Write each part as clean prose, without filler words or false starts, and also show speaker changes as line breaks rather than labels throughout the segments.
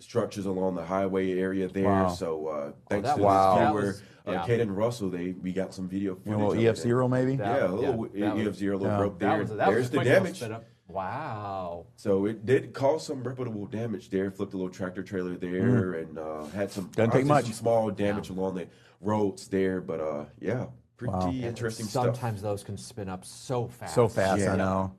structures along the highway area there.
Wow.
So thanks to
wow.
this viewer, Caden Russell, we got some video footage.
A little EF0 maybe?
A little EF0, little rope there. There's the damage.
Wow.
So it did cause some reputable damage there. Flipped a little tractor trailer there and had some,
some
small damage along the roads there. But pretty interesting stuff.
Sometimes those can spin up so fast.
So fast, I know.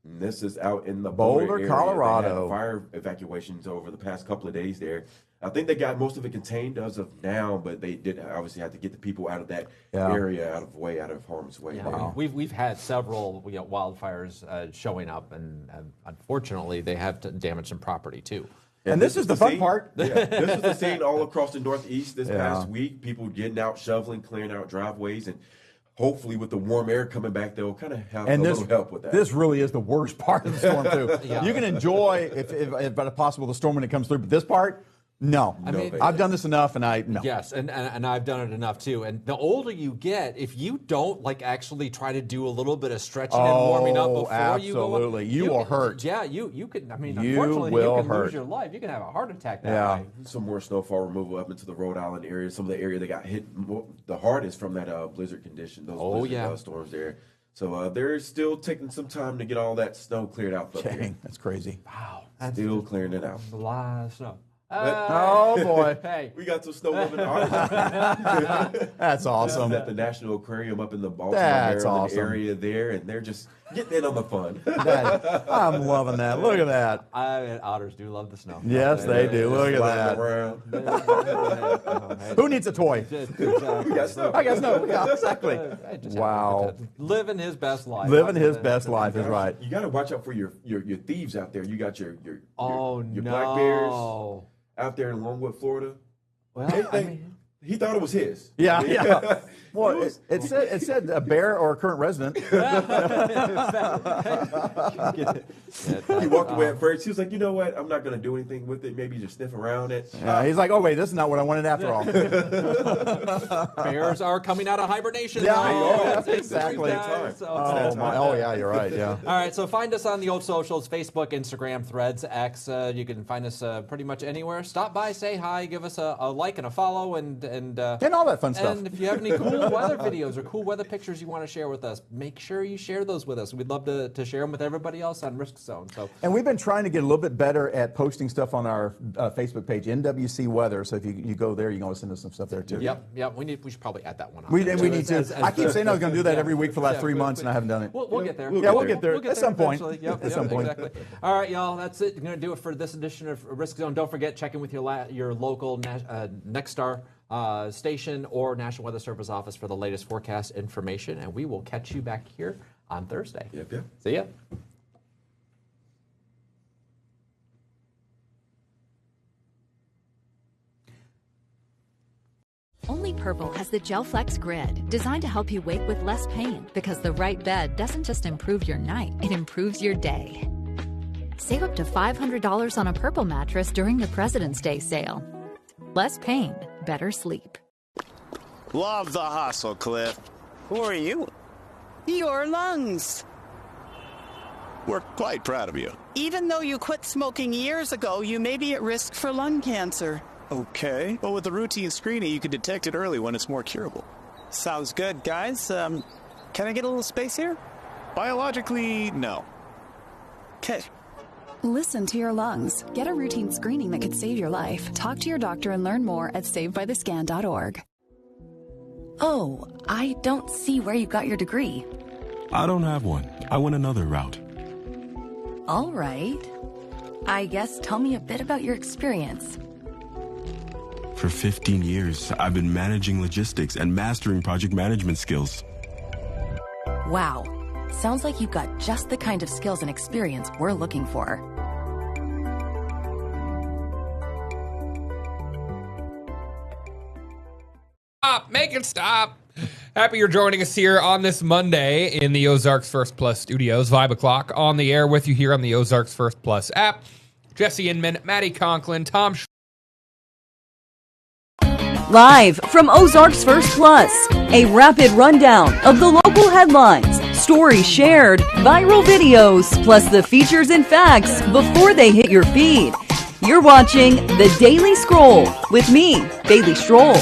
And this is out in the
Boulder,
area.
Colorado.
They had fire evacuations over the past couple of days there. I think they got most of it contained as of now, but they did obviously have to get the people out of that area, out of harm's way.
Yeah. Wow. We've had several wildfires showing up, and unfortunately, they have damaged some property too.
And this is the fun part.
This is the scene all across the Northeast this past week. People getting out, shoveling, clearing out driveways, and hopefully with the warm air coming back, they'll kind of have little help with that.
This really is the worst part of the storm, too. You can enjoy, if possible, the storm when it comes through, but this part, no. I mean, I've done this enough, no.
Yes, and I've done it enough, too. And the older you get, if you don't, actually try to do a little bit of stretching and warming up before you go up.
Absolutely. You will hurt.
Yeah, you can, unfortunately, you can lose your life. You can have a heart attack that way.
Some more snowfall removal up into the Rhode Island area. Some of the area that got hit the hardest from that blizzard condition, those blizzard storms there. So they're still taking some time to get all that snow cleared out.
Dang, that's crazy.
Wow.
Still clearing it out.
A lot of snow.
Oh boy!
Hey,
we got some snow loving artists.
That's awesome.
At the National Aquarium up in the Baltimore, Maryland area there, and they're just getting in on the fun.
I'm loving that. Look at that.
Otters do love the snow.
Yes, they do. Look at that. Who needs a toy? I guess no. Yeah, exactly. Wow.
Living his best life.
Living his best life is right.
You got to watch out for your thieves out there. You got your
no.
black bears out there in Longwood, Florida.
Well,
he thought it was his.
Yeah. Well, it said a bear or a current resident.
He walked away at first. He was like, you know what? I'm not going to do anything with it. Maybe just sniff around it.
He's like, oh, wait, this is not what I wanted after all.
Bears are coming out of hibernation.
Yeah, exactly.
Oh,
yeah, you're right. Yeah.
All right, so find us on the old socials, Facebook, Instagram, Threads, X. You can find us pretty much anywhere. Stop by, say hi, give us a like and a follow, and
all that fun stuff.
And if you have any cool weather videos or cool weather pictures you want to share with us, make sure you share those with us. We'd love to share them with everybody else on Risk Zone.
And we've been trying to get a little bit better at posting stuff on our Facebook page, NWC Weather. So if you go there, you can always send us some stuff there too.
Yep. We should probably add that one on.
We need to. I keep saying I was going to do that every week for the last 3 months, and I haven't done it.
We'll get there.
We'll get there at some point.
At some point. Exactly. All right, y'all. That's it. We're going to do it for this edition of Risk Zone. Don't forget, check in with your local Nexstar station or National Weather Service office for the latest forecast information, and we will catch you back here on Thursday.
Yep.
See ya.
Only Purple has the GelFlex Grid, designed to help you wake with less pain, because the right bed doesn't just improve your night, it improves your day. Save up to $500 on a Purple mattress during the President's Day sale. Less pain, better sleep.
Love the hustle, Cliff.
Who are you? Your lungs.
We're quite proud of you.
Even though you quit smoking years ago, you may be at risk for lung cancer.
Okay. Well, with the routine screening, you can detect it early when it's more curable.
Sounds good, guys. Can I get a little space here?
Biologically, no.
Okay.
Listen to your lungs. Get a routine screening that could save your life. Talk to your doctor and learn more at SavedByTheScan.org.
Oh, I don't see where you got your degree.
I don't have one. I went another route.
All right. I guess tell me a bit about your experience.
For 15 years, I've been managing logistics and mastering project management skills.
Wow. Sounds like you've got just the kind of skills and experience we're looking for.
Make it stop. Happy you're joining us here on this Monday in the Ozarks First Plus studios. 5 o'clock on the air with you here on the Ozarks First Plus app. Jesse Inman, Maddie Conklin, Tom
Live from Ozarks First Plus, a rapid rundown of the local headlines, stories shared, viral videos, plus the features and facts before they hit your feed. You're watching The Daily Scroll with me, Bailey Stroll.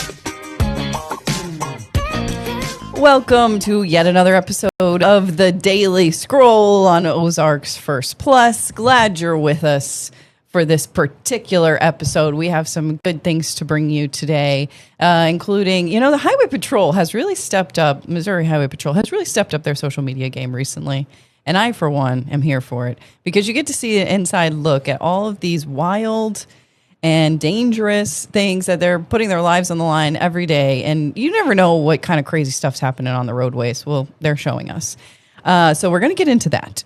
Welcome to yet another episode of The Daily Scroll on Ozarks First Plus. Glad you're with us for this particular episode. We have some good things to bring you today, including, the Highway Patrol has really stepped up. Missouri Highway Patrol has really stepped up their social media game recently. And I, for one, am here for it because you get to see an inside look at all of these wild and dangerous things that they're putting their lives on the line every day. And you never know what kind of crazy stuff's happening on the roadways. Well, they're showing us. So we're going to get into that.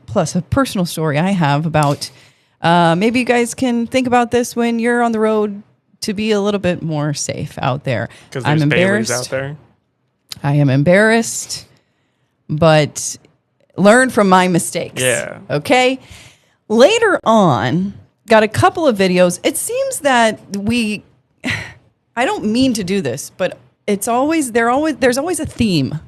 Plus a personal story I have about maybe you guys can think about this when you're on the road to be a little bit more safe out there.
Because there's Baileys out there.
I am embarrassed, but learn from my mistakes.
Yeah.
Okay? Later on, got a couple of videos. It seems that I don't mean to do this, but there's always a theme.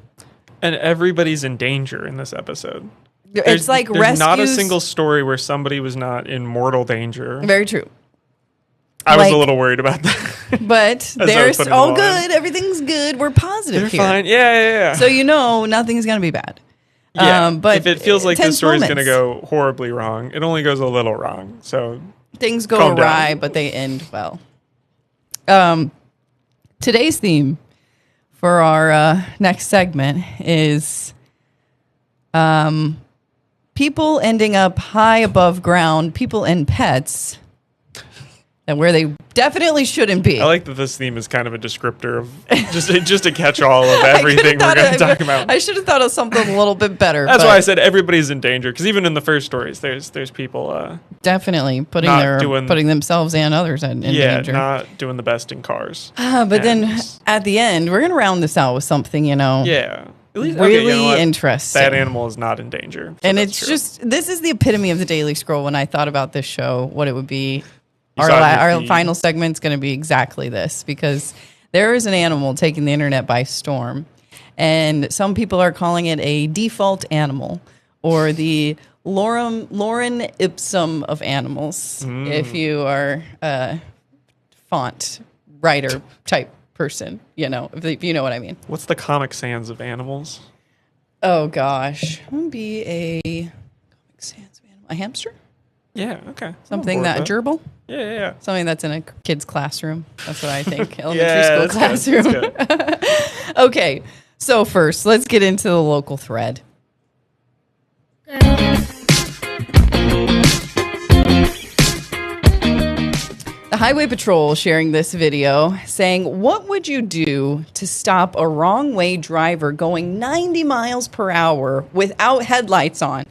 And everybody's in danger in this episode.
It's like
there's not a single story where somebody was not in mortal danger.
Very true.
I was a little worried about that.
But there's all good. Everything's good. We're positive
They're
here.
Fine. Yeah.
So nothing's going to be bad.
Yeah,
but
if it feels like this story's going to
moments.
go horribly wrong, it only goes a little wrong. So
things go awry, but they end well. Today's theme for our next segment is people ending up high above ground, people and pets, and where they definitely shouldn't be.
I like that this theme is kind of a descriptor of just a catch-all of everything we're going to talk about.
I should have thought of something a little bit better.
That's why I said everybody's in danger, because even in the first stories, there's people
definitely putting themselves and others in danger.
Yeah, not doing the best in cars.
But then at the end, we're going to round this out with something,
Yeah. At least,
really interesting.
That animal is not in danger. So
and it's true. This is the epitome of the Daily Scroll when I thought about this show, what it would be. Our final segment's going to be exactly this, because there is an animal taking the internet by storm, and some people are calling it a default animal, or the Lorem ipsum of animals, if you are a font writer type person, if you know what I mean.
What's the Comic Sans of animals?
Oh gosh, it would be a Comic Sans of animal. A hamster?
Yeah, okay.
Something a gerbil?
Yeah.
Something that's in a kid's classroom. That's what I think. Elementary school classroom.
Good.
Okay, so first, let's get into the local thread. The Highway Patrol sharing this video saying, what would you do to stop a wrong way driver going 90 miles per hour without headlights on?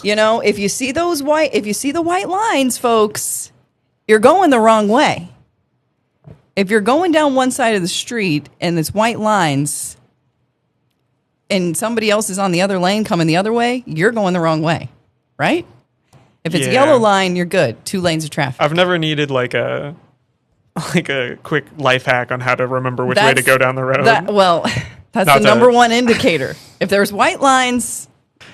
If you see the white lines, folks, you're going the wrong way. If you're going down one side of the street and there's white lines and somebody else is on the other lane coming the other way, you're going the wrong way, right? If it's a yellow line, you're good. 2 lanes of traffic.
I've never needed like a quick life hack on how to remember which way to go down the road.
That's the number one indicator. If there's white lines,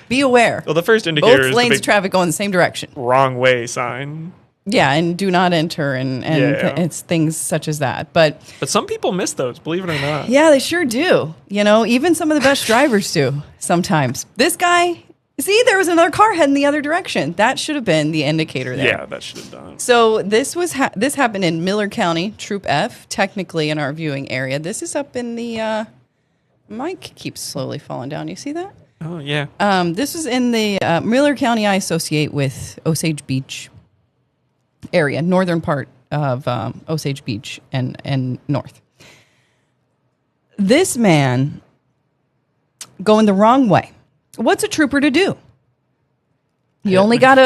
be aware.
Well, the first indicator is
both lanes of traffic going the same direction.
Wrong way sign.
Yeah, and do not enter, and it's things such as that. But
some people miss those, believe it or not.
Yeah, they sure do. Even some of the best drivers do sometimes. This guy, see, there was another car heading the other direction. That should have been the indicator there.
Yeah, that should have done it.
So this happened in Miller County, Troop F, technically in our viewing area. This is up in the mic keeps slowly falling down. You see that?
Oh, yeah.
This is in the Miller County I associate with Osage Beach area, northern part of Osage Beach and north. This man going the wrong way. What's a trooper to do? You only got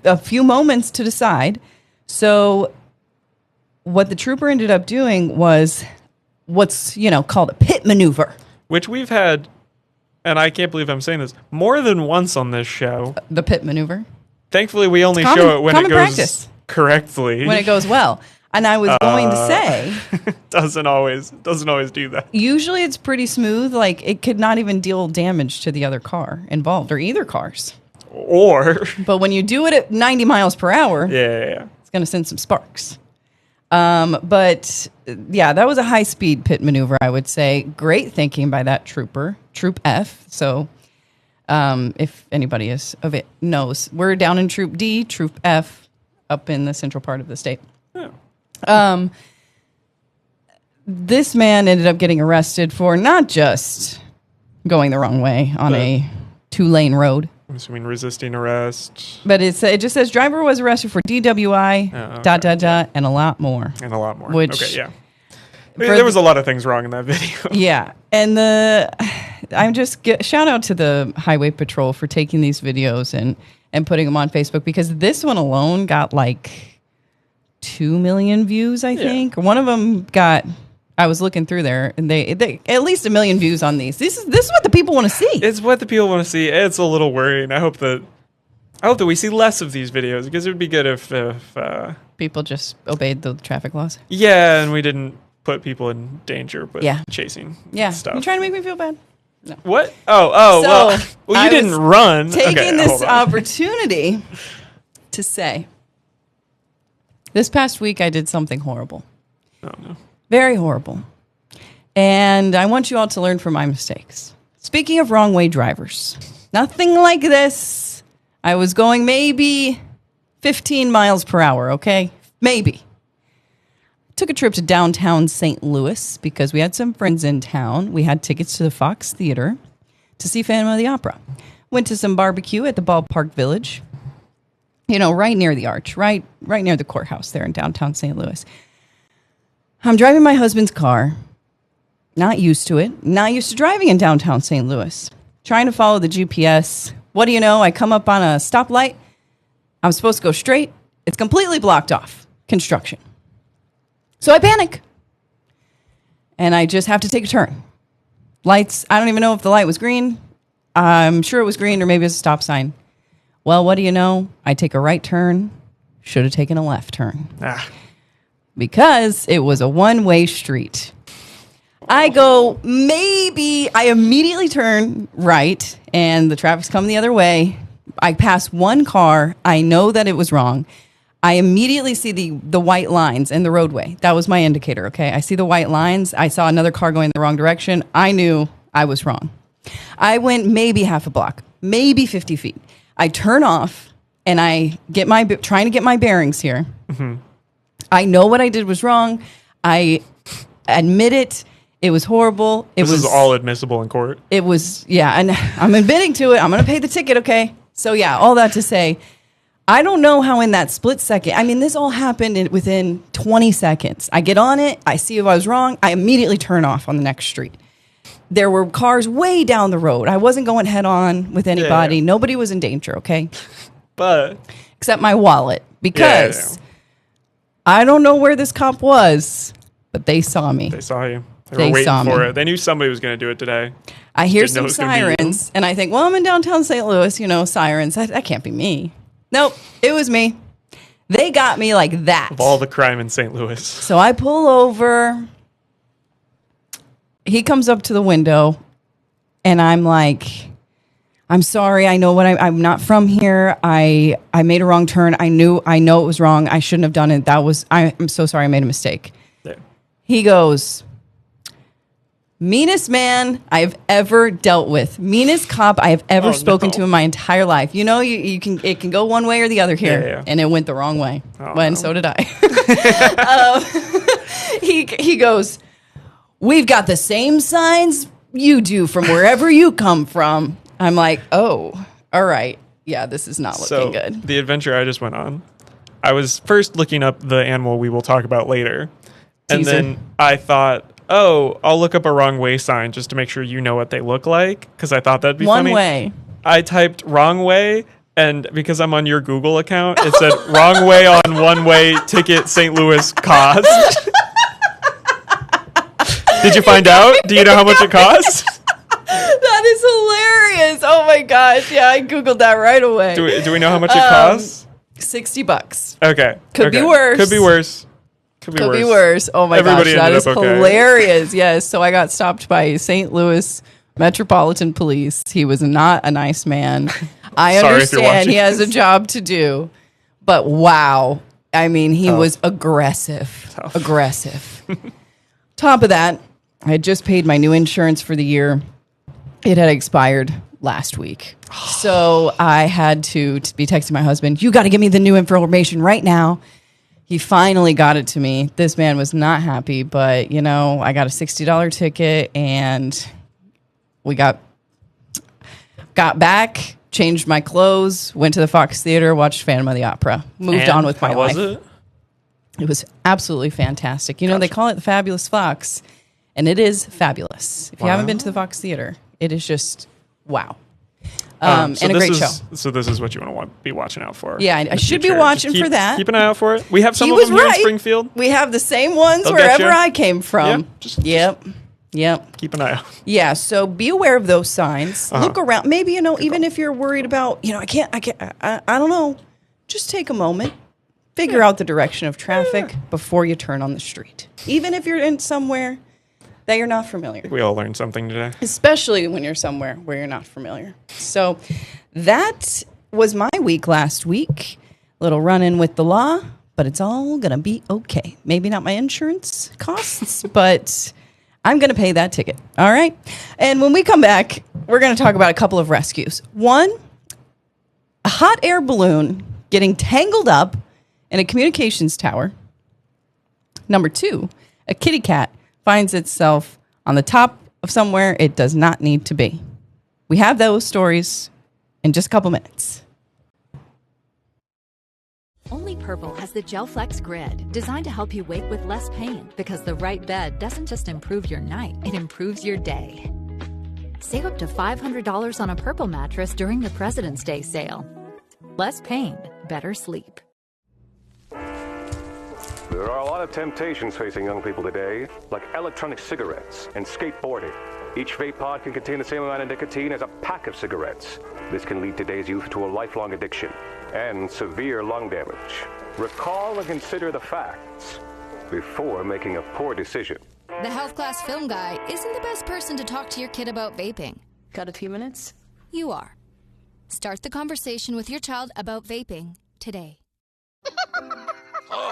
a few moments to decide. So what the trooper ended up doing was what's called a pit maneuver.
Which we've had, and I can't believe I'm saying this, more than once on this show.
The pit maneuver.
Thankfully, we only show it when it goes
practice.
Correctly.
When it goes well. And I was going to say...
doesn't always do that.
Usually it's pretty smooth. Like, it could not even deal damage to the other car involved, or either cars.
Or...
But when you do it at 90 miles per hour...
Yeah.
going to send some sparks. But yeah, that was a high-speed pit maneuver, I would say. Great thinking by that trooper, Troop F. So if anybody knows, we're down in Troop D, Troop F, up in the central part of the state. Yeah. This man ended up getting arrested for not just going the wrong way on a 2-lane road.
I'm assuming resisting arrest.
But it just says driver was arrested for DWI, and a lot more.
And a lot more.
Which,
okay, yeah. There was a lot of things wrong in that video.
Yeah. And shout out to the Highway Patrol for taking these videos and putting them on Facebook, because this one alone got like 2 million views, I think. One of them got... I was looking through there, and they at least 1 million views on these. This is what the people want to see.
It's what the people want to see. It's a little worrying. I hope that we see less of these videos, because it would be good if
people just obeyed the traffic laws.
Yeah, and we didn't put people in danger with chasing stuff.
You trying to make me feel bad? No.
What? Well, you didn't run.
Taking this opportunity to say, this past week I did something horrible.
Oh no.
Very horrible. And I want you all to learn from my mistakes. Speaking of wrong way drivers, nothing like this. I was going maybe 15 miles per hour, okay? Maybe. Took a trip to downtown St. Louis because we had some friends in town. We had tickets to the Fox Theater to see Phantom of the Opera. Went to some barbecue at the Ballpark Village, right near the Arch, right near the courthouse there in downtown St. Louis. I'm driving my husband's car, not used to it, not used to driving in downtown St. Louis, trying to follow the GPS. What do you know? I come up on a stoplight. I'm supposed to go straight. It's completely blocked off. Construction. So I panic. And I just have to take a turn. Lights, I don't even know if the light was green. I'm sure it was green, or maybe it's a stop sign. Well, what do you know? I take a right turn. Should have taken a left turn. Because it was a one-way street. I immediately turn right, and the traffic's coming the other way. I pass one car. I know that it was wrong. I immediately see the white lines in the roadway. That was my indicator, okay? I see the white lines. I saw another car going the wrong direction. I knew I was wrong. I went maybe half a block, maybe 50 feet. I turn off, and I trying to get my bearings here. Mm-hmm. I know what I did was wrong. I admit it. It was horrible.
This is all admissible in court.
It was, and I'm admitting to it. I'm going to pay the ticket, okay? So, all that to say, I don't know how in that split second, this all happened within 20 seconds. I get on it. I see if I was wrong. I immediately turn off on the next street. There were cars way down the road. I wasn't going head on with anybody. Yeah. Nobody was in danger, okay? Except my wallet, because... I don't know where this cop was, but they saw me.
They saw you. They were waiting for it. They knew somebody was going to do it today.
I hear some sirens, and I think, I'm in downtown St. Louis, sirens. That can't be me. Nope, it was me. They got me like that.
Of all the crime in St. Louis.
So I pull over. He comes up to the window, and I'm like... I'm sorry. I know I'm not from here. I made a wrong turn. I know it was wrong. I shouldn't have done it. I'm so sorry. I made a mistake. Yeah. He goes, meanest man I've ever dealt with. Meanest cop I have ever spoken to in my entire life. It can go one way or the other here. Yeah. And it went the wrong way. So did I. He goes, we've got the same signs you do from wherever you come from. I'm like, oh, all right. Yeah, this is not looking good.
The adventure I just went on, I was first looking up the animal we will talk about later. And then I thought, I'll look up a wrong way sign just to make sure you know what they look like, because I thought that'd be funny.
One way.
I typed wrong way, and because I'm on your Google account, it said wrong way on one way ticket St. Louis cost. Did you find out? Do you know how much it costs?
That is hilarious. Oh my gosh. Yeah, I Googled that right away.
Do we know how much it costs?
$60.
Okay.
Could be worse.
Could be worse.
Could be worse. Oh my gosh, that is hilarious. Yes. So I got stopped by St. Louis Metropolitan Police. He was not a nice man. I understand he has a job to do. But wow. I mean, he was aggressive. Aggressive. Top of that, I had just paid my new insurance for the year. It had expired last week. So I had to be texting my husband, you got to give me the new information right now. He finally got it to me. This man was not happy, but, you know, I got a $60 ticket, and we got back, changed my clothes, went to the Fox Theater, watched Phantom of the Opera, moved on with my life. It was absolutely fantastic. You know, they call it the Fabulous Fox, and it is fabulous. If you haven't been to the Fox Theater, it is just wow. And a great show.
So this is what you want to be watching out for.
Yeah, I should be watching for that.
Keep an eye out for it. We have some of them here in Springfield.
We have the same ones wherever I came from. Yep.
Keep an eye out.
Yeah, so be aware of those signs. Look around. Maybe, you know, even if you're worried about, you know, I don't know. Just take a moment. Figure out the direction of traffic before you turn on the street. Even if you're in somewhere that you're not familiar.
We all learned something today.
Especially when you're somewhere where you're not familiar. So that was my week last week. Little run-in with the law, but it's all going to be okay. Maybe not my insurance costs, but I'm going to pay that ticket. All right? And when we come back, we're going to talk about a couple of rescues. One, a hot air balloon getting tangled up in a communications tower. Number two, a kitty cat finds itself on the top of somewhere it does not need to be. We have those stories in just a couple minutes.
Only Purple has the GelFlex Grid, designed to help you wake with less pain, because the right bed doesn't just improve your night, it improves your day. Save up to $500 on a Purple mattress during the President's Day sale. Less pain, better sleep.
There are a lot of temptations facing young people today, like electronic cigarettes and skateboarding. Each vape pod can contain the same amount of nicotine as a pack of cigarettes. This can lead today's youth to a lifelong addiction and severe lung damage. Recall and consider the facts before making a poor decision.
The Health Class Film Guy isn't the best person to talk to your kid about vaping.
Got a few minutes?
You are. Start the conversation with your child about vaping today.
Elmer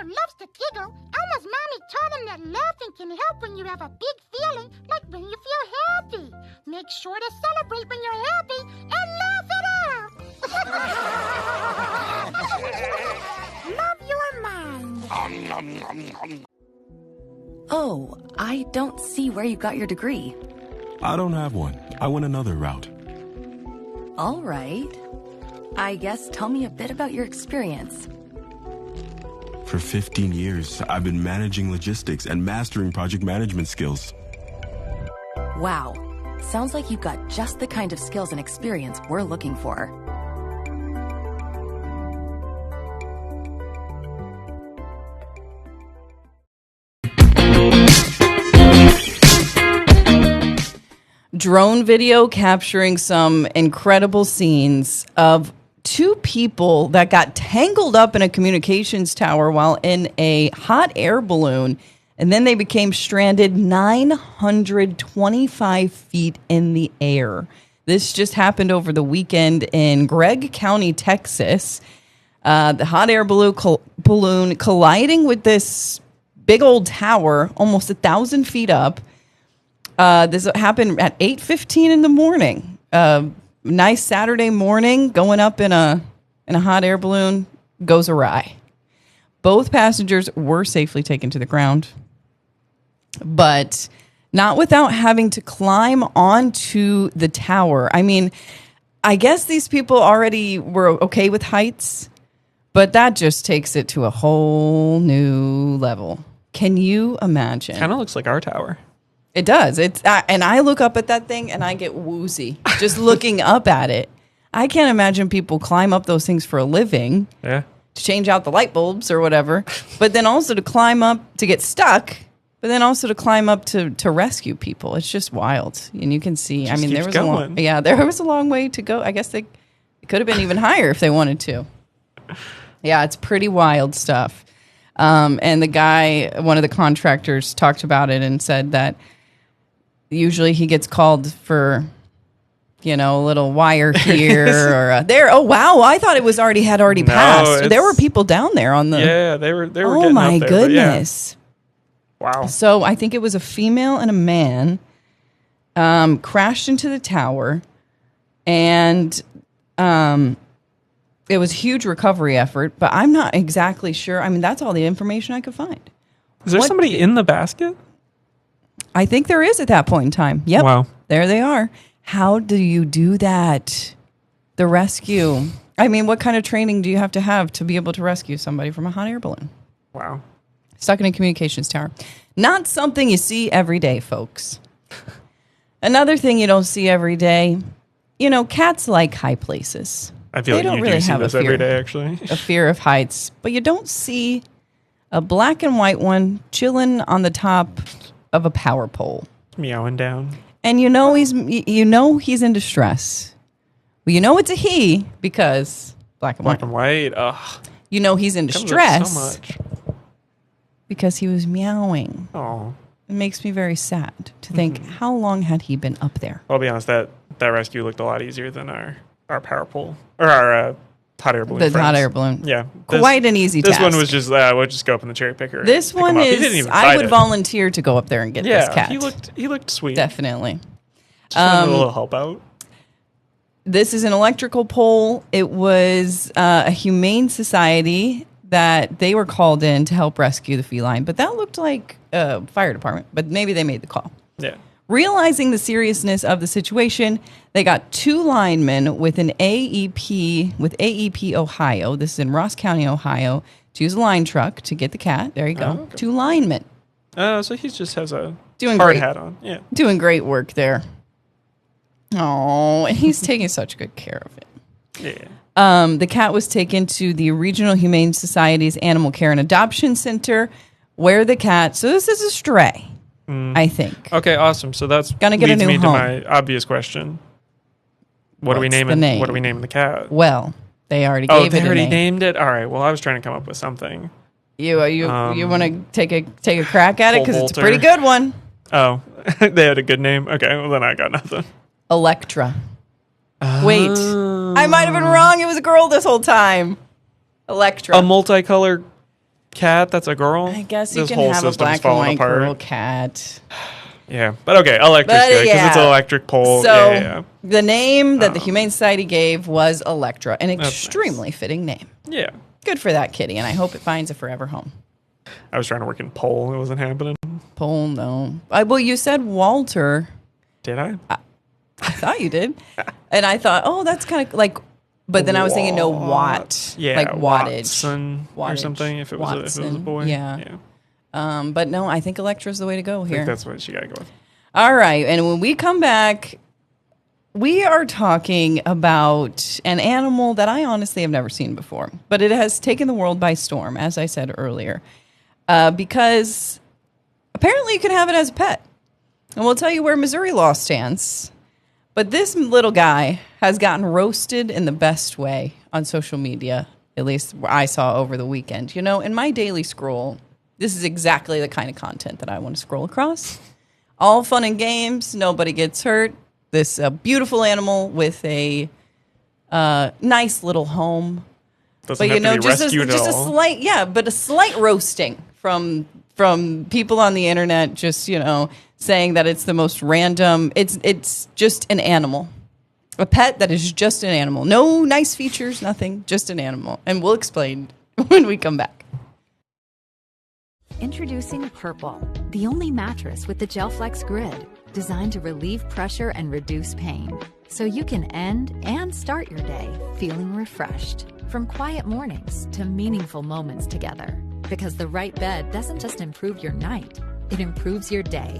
loves to giggle. Elmer's mommy taught him that laughing can help when you have a big feeling, like when you feel happy. Make sure to celebrate when you're happy and laugh it out. Love your mind.
Oh, I don't see where you got your degree.
I don't have one. I went another route.
All right. I guess tell me a bit about your experience.
For 15 years, I've been managing logistics and mastering project management skills.
Wow. Sounds like you've got just the kind of skills and experience we're looking for.
Drone video capturing some incredible scenes of two people that got tangled up in a communications tower while in a hot air balloon, and then they became stranded 925 feet in the air. This just happened over the weekend in Gregg County, Texas. The hot air balloon colliding with this big old tower, almost 1,000 feet up. This happened at 8:15 in the morning. Nice Saturday morning, going up in a hot air balloon goes awry. Both passengers were safely taken to the ground, but not without having to climb onto the tower. I mean, I guess these people already were okay with heights, but that just takes it to a whole new level. Can you imagine?
Kind of looks like our tower.
It does. And I look up at that thing and I get woozy just looking up at it. I can't imagine people climb up those things for a living.
Yeah.
To change out the light bulbs or whatever. But then also to climb up to get stuck. But then also to climb up to rescue people. It's just wild. And you can see.
Just
there was there was a long way to go. I guess it could have been even higher if they wanted to. Yeah, it's pretty wild stuff. And the guy, one of the contractors, talked about it and said that usually he gets called for, a little wire here or there. Oh wow! I thought it was already passed. There were people down there on the.
Yeah, they were.
Oh my goodness!
Yeah. Wow.
So I think it was a female and a man crashed into the tower, and it was a huge recovery effort. But I'm not exactly sure. I mean, that's all the information I could find.
Is there somebody in the basket?
I think there is at that point in time. Yep.
Wow.
There they are. How do you do that? The rescue. I mean, what kind of training do you have to be able to rescue somebody from a hot air balloon?
Wow.
Stuck in a communications tower. Not something you see every day, folks. Another thing you don't see every day, cats like high places.
I feel like you do see this every day, actually.
A fear of heights. But you don't see a black and white one chilling on the top of a power pole.
Meowing down.
And he's in distress. Well, it's a he because black and white.
Black and white. Ugh.
He's in distress.
So much.
Because he was meowing.
Oh.
It makes me very sad to think how long had he been up there.
I'll be honest, that rescue looked a lot easier than our power pole or our hot air balloon.
The hot air balloon.
Yeah.
Quite an easy task.
This one was just we'll just go up in the cherry picker.
This one is I would volunteer to go up there and get this cat.
He looked sweet.
Definitely.
Just a little help out.
This is an electrical pole. It was a humane society that they were called in to help rescue the feline, but that looked like a fire department, but maybe they made the call.
Yeah.
Realizing the seriousness of the situation, they got 2 linemen with an AEP Ohio. This is in Ross County, Ohio, to use a line truck to get the cat. There you go.
Oh, okay.
2 linemen.
So he just has a
hard
great hat on. Yeah.
Doing great work there. Oh, and he's taking such good care of it.
Yeah.
The cat was taken to the Regional Humane Society's Animal Care and Adoption Center, where the cat. So this is a stray, I think.
Okay, awesome. So that's
gonna get a new
leads me
home.
to my obvious question. What are we naming the cat?
Well, they already gave it.
They already
a name.
named it. All right. Well, I was trying to come up with something.
You want to take a crack at it because it's a
Volter.
pretty good one.
Oh, they had a good name. Okay, well then I got nothing.
Electra. Wait, I might have been wrong. It was a girl this whole time. Electra.
A multicolored cat that's a girl?
I guess you
This
can
whole
have a
system's
black and
falling
white
apart.
girl cat.
Yeah, but okay, electric's good because it's an electric pole.
So
Yeah.
the name that the Humane Society gave was Electra, an extremely fitting name.
Yeah.
Good for that kitty, and I hope it finds a forever home.
I was trying to work in pole. It wasn't happening.
Pole, no. Well, you said Walter.
Did I?
I thought you did. And I thought, oh, that's kind of like, but then I was thinking, no, Watt.
Yeah,
like wattage.
Watson or
Wattage.
something if it was a boy.
Yeah. But no, I think Electra's the way to go
I
here.
think that's what she got to go with.
All right. And when we come back, we are talking about an animal that I honestly have never seen before, but it has taken the world by storm, as I said earlier, because apparently you can have it as a pet. And we'll tell you where Missouri law stands. But this little guy has gotten roasted in the best way on social media, at least I saw over the weekend. In my daily scroll, this is exactly the kind of content that I want to scroll across. All fun and games. Nobody gets hurt. This beautiful animal with a nice little home.
Doesn't have to be rescued
just
at
a
all.
slight, a slight roasting from people on the internet. Just saying that it's the most random. It's just an animal, a pet that is just an animal. No nice features, nothing. Just an animal, and we'll explain when we come back.
Introducing Purple, the only mattress with the GelFlex Grid, designed to relieve pressure and reduce pain, so you can end and start your day feeling refreshed. From quiet mornings to meaningful moments together, because the right bed doesn't just improve your night, it improves your day.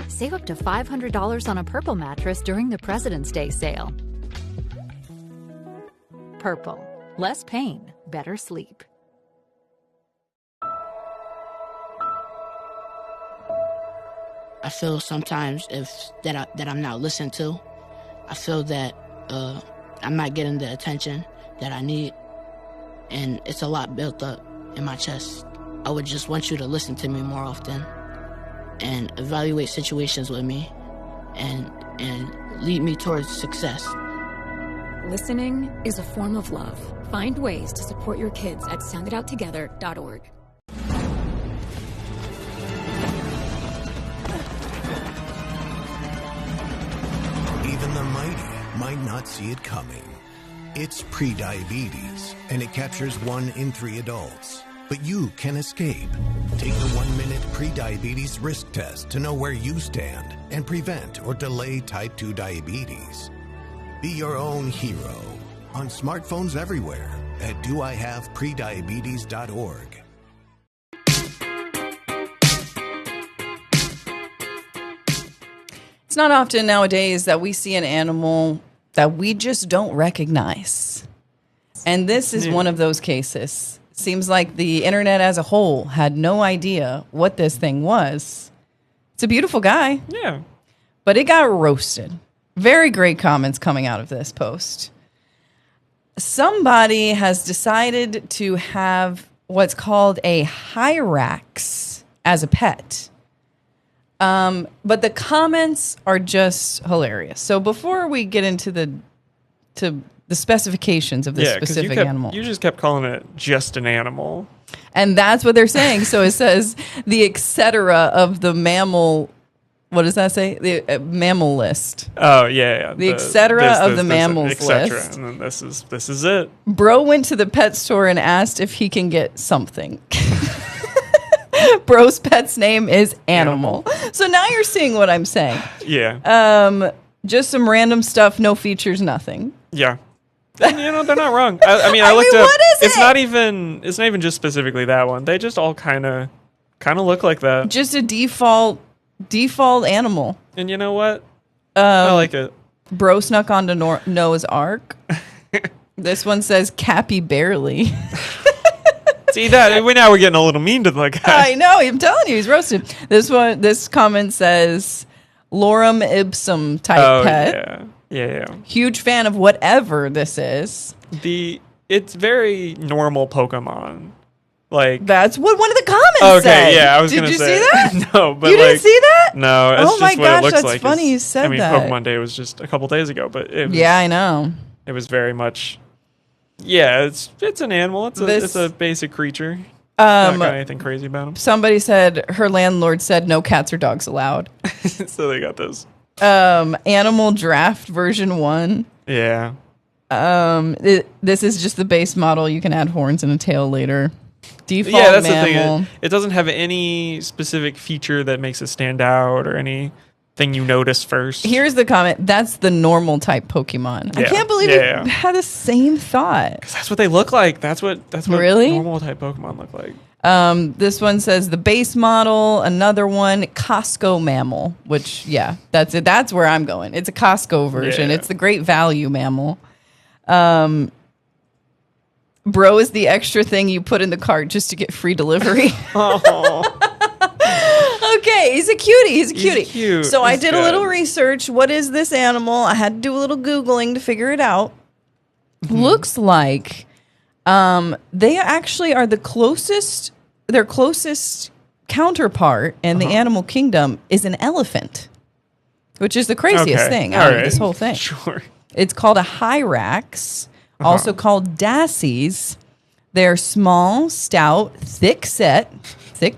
Save up to $500 on a Purple mattress during the President's Day sale. Purple, less pain, better sleep.
I feel sometimes that I'm not listened to. I feel that I'm not getting the attention that I need, and it's a lot built up. in my chest. I would just want you to listen to me more often and evaluate situations with me and lead me towards success.
Listening is a form of love. Find ways to support your kids at sounditouttogether.org.
Even the mighty might not see it coming. It's prediabetes, and it captures 1 in 3 adults. But you can escape. Take the 1-minute prediabetes risk test to know where you stand and prevent or delay type 2 diabetes. Be your own hero on smartphones everywhere at doihaveprediabetes.org.
It's not often nowadays that we see an animal that we just don't recognize. And this is one of those cases. Seems like the internet as a whole had no idea what this thing was. It's a beautiful guy.
Yeah.
But it got roasted. Very great comments coming out of this post. Somebody has decided to have what's called a hyrax as a pet. But the comments are just hilarious. So before we get into the specifications of this specific animal.
You just kept calling it just an animal.
And that's what they're saying. So it says the etc. of the mammal. What does that say? The mammal list.
Oh, yeah.
The etc. of the mammals list.
And then this is it.
Bro went to the pet store and asked if he can get something. Bro's pet's name is Animal. So now you're seeing what I'm saying.
Yeah.
Just some random stuff, no features, nothing.
Yeah. And, they're not wrong. I mean, I looked up.
What is it?
It's not even just specifically that one. They just all kind of look like that.
Just a default animal.
And you know what? I like it.
Bro snuck onto Noah's Ark. This one says Cappy Barely.
See that? Now we're getting a little mean to the guy.
I know. I'm telling you, he's roasted. This comment says Lorem Ipsum type pet.
Yeah.
Huge fan of whatever this is.
It's very normal Pokemon. Like
that's what one of the comments said.
Okay, yeah, I was going to say.
Did you see that?
No, but
you didn't see that?
No, it's
oh my
just
gosh,
what it looks
that's
like.
Funny you said that.
Pokemon Day was just a couple days ago, but it was,
I know.
It was very much. Yeah, it's an animal. It's a basic creature. Not got anything crazy about him.
Somebody said her landlord said no cats or dogs allowed.
So they got this.
Animal Draft version 1.
Yeah.
This is just the base model. You can add horns and a tail later. Default
that's
mammal.
the thing. It doesn't have any specific feature that makes it stand out or anything you notice first.
Here's the comment. That's the normal type Pokemon. I can't believe you had the same thought.
Because that's what they look like. That's what
really?
Normal type Pokemon look like.
This one says the base model. Another one, Costco mammal, which, that's it. That's where I'm going. It's a Costco version.
Yeah.
It's the great value mammal. Bro is the extra thing you put in the cart just to get free delivery. Okay, he's a cutie. He's cute. So I did a little research. What is this animal? I had to do a little Googling to figure it out. Looks like they actually are the closest. Their closest counterpart in the animal kingdom is an elephant, which is the craziest thing out of this whole thing.
Sure.
It's called a hyrax, also called dassies. They're small, stout, thick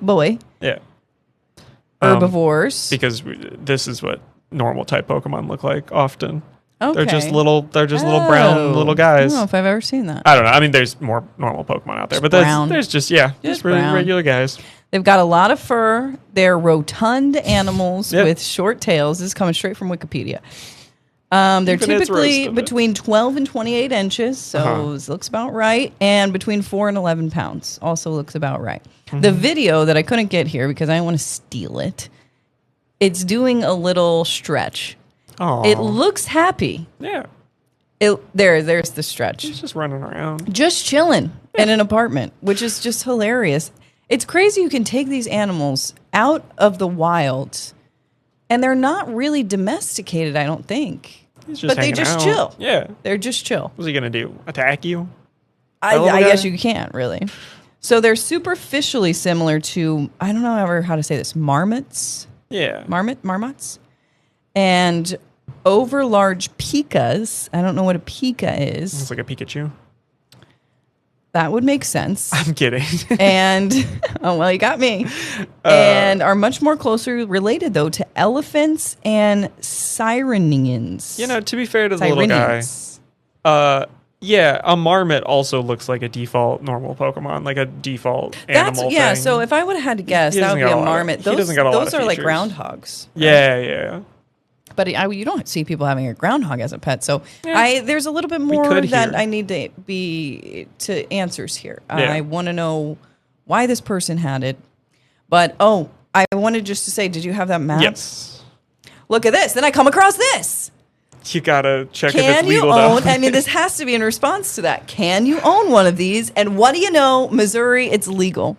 boy.
Yeah.
Herbivores.
Because this is what normal type Pokemon look like often.
Okay.
They're just little brown little guys.
I don't know if I've ever seen that.
I don't know. I mean, there's more normal Pokemon out there, but there's just really regular guys.
They've got a lot of fur. They're rotund animals with short tails. This is coming straight from Wikipedia. They're typically between 12 and 28 inches, so this looks about right. And between 4 and 11 pounds, also looks about right. Mm-hmm. The video that I couldn't get here because I don't want to steal it, it's doing a little stretch.
Aww.
It looks happy.
Yeah.
There's the stretch.
He's just running around.
Just chilling in an apartment, which is just hilarious. It's crazy you can take these animals out of the wild and they're not really domesticated, I don't think. But they just chill.
Yeah.
They're just chill.
What's he going to do? Attack you?
I guess you can't, really. So they're superficially similar to, I don't know ever how to say this, marmots?
Yeah.
Marmots? And overlarge pikas. I don't know what a pika is.
It's like a Pikachu.
That would make sense.
I'm kidding.
And, oh, well, you got me. And are much more closely related, though, to elephants and Sirenians.
You know, to be fair to the little guy, yeah, a marmot also looks like a default normal Pokemon, like a default animal
Yeah,
thing.
so if I would have had to guess, that would be a marmot. Those are like
features.
groundhogs.
Yeah.
But you don't see people having a groundhog as a pet, so there's a little bit more that I need to answers here. I want to know why this person had it. But I wanted just to say, did you have that map?
Yes.
Look at this. Then I come across this.
You gotta check if
Can
it's
you
legal.
own? I mean, this has to be in response to that. Can you own one of these? And what do you know? Missouri, it's legal.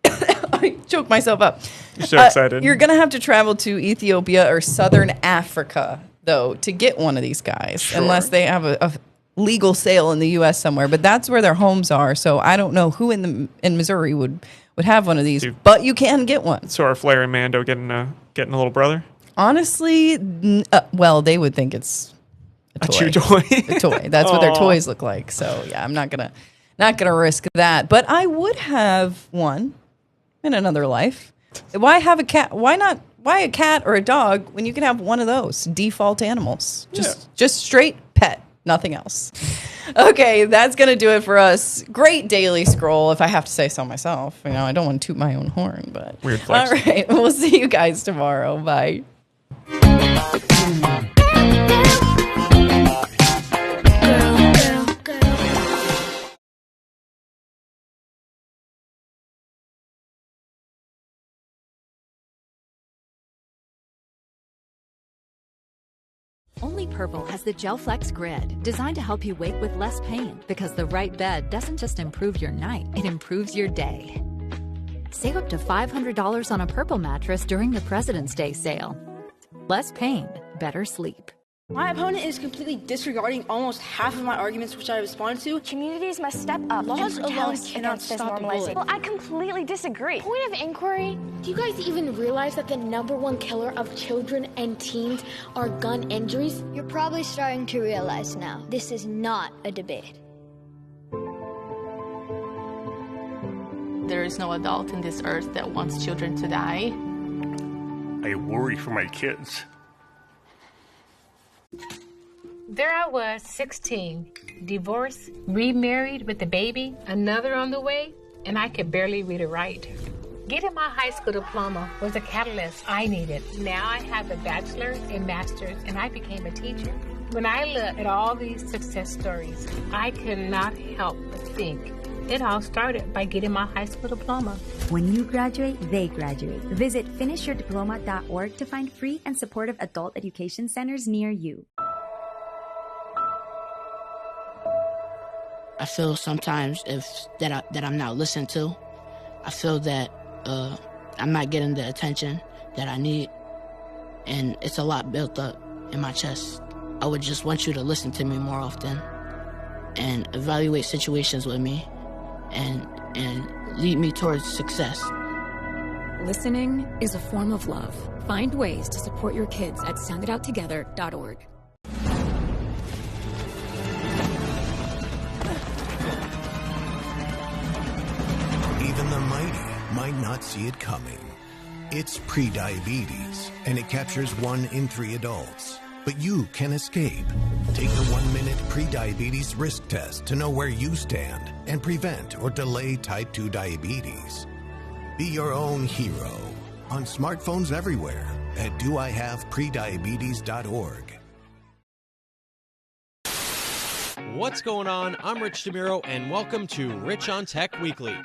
I choked myself up.
You're so excited.
You're going to have to travel to Ethiopia or Southern Africa, though, to get one of these guys, unless they have a legal sale in the U.S. somewhere. But that's where their homes are, so I don't know who in Missouri would have one of these, but you can get one.
So are Flair and Mando getting a little brother?
Honestly, well, they would think it's a
chew toy.
A toy. That's what their toys look like. So yeah, I'm not gonna risk that. But I would have one in another life. Why have a cat? Why not? Why a cat or a dog when you can have one of those default animals? Just straight pet, nothing else. Okay, that's gonna do it for us. Great daily scroll, if I have to say so myself. You know, I don't want to toot my own horn, but
weird flex.
All right, we'll see you guys tomorrow. Bye.
Only Purple has the GelFlex Grid, designed to help you wake with less pain, because the right bed doesn't just improve your night, it improves your day. Save up to $500 on a Purple mattress during the President's Day sale. Less pain, better sleep.
My opponent is completely disregarding almost half of my arguments which I respond to.
Communities must step up.
Laws alone cannot stop bullying.
Well, I completely disagree. Point of inquiry, do you guys even realize that the #1 killer of children and teens are gun injuries?
You're probably starting to realize now, this is not a debate.
There is no adult in this earth that wants children to die.
I worry for my kids.
There I was, 16, divorced, remarried with a baby, another on the way, and I could barely read or write. Getting my high school diploma was a catalyst I needed. Now I have a bachelor's and master's, and I became a teacher. When I look at all these success stories, I could not help but think it all started by getting my high school diploma.
When you graduate, they graduate. Visit finishyourdiploma.org to find free and supportive adult education centers near you.
I feel sometimes that I'm not listened to. I feel that I'm not getting the attention that I need, and it's a lot built up in my chest. I would just want you to listen to me more often and evaluate situations with me and lead me towards success.
Listening is a form of love. Find ways to support your kids at sounditouttogether.org.
Even the mighty might not see it coming. It's prediabetes, and it captures 1 in 3 adults. But you can escape. Take the 1-minute prediabetes risk test to know where you stand and prevent or delay type 2 diabetes. Be your own hero on smartphones everywhere at doihaveprediabetes.org.
What's going on? I'm Rich DeMiro, and welcome to Rich on Tech Weekly.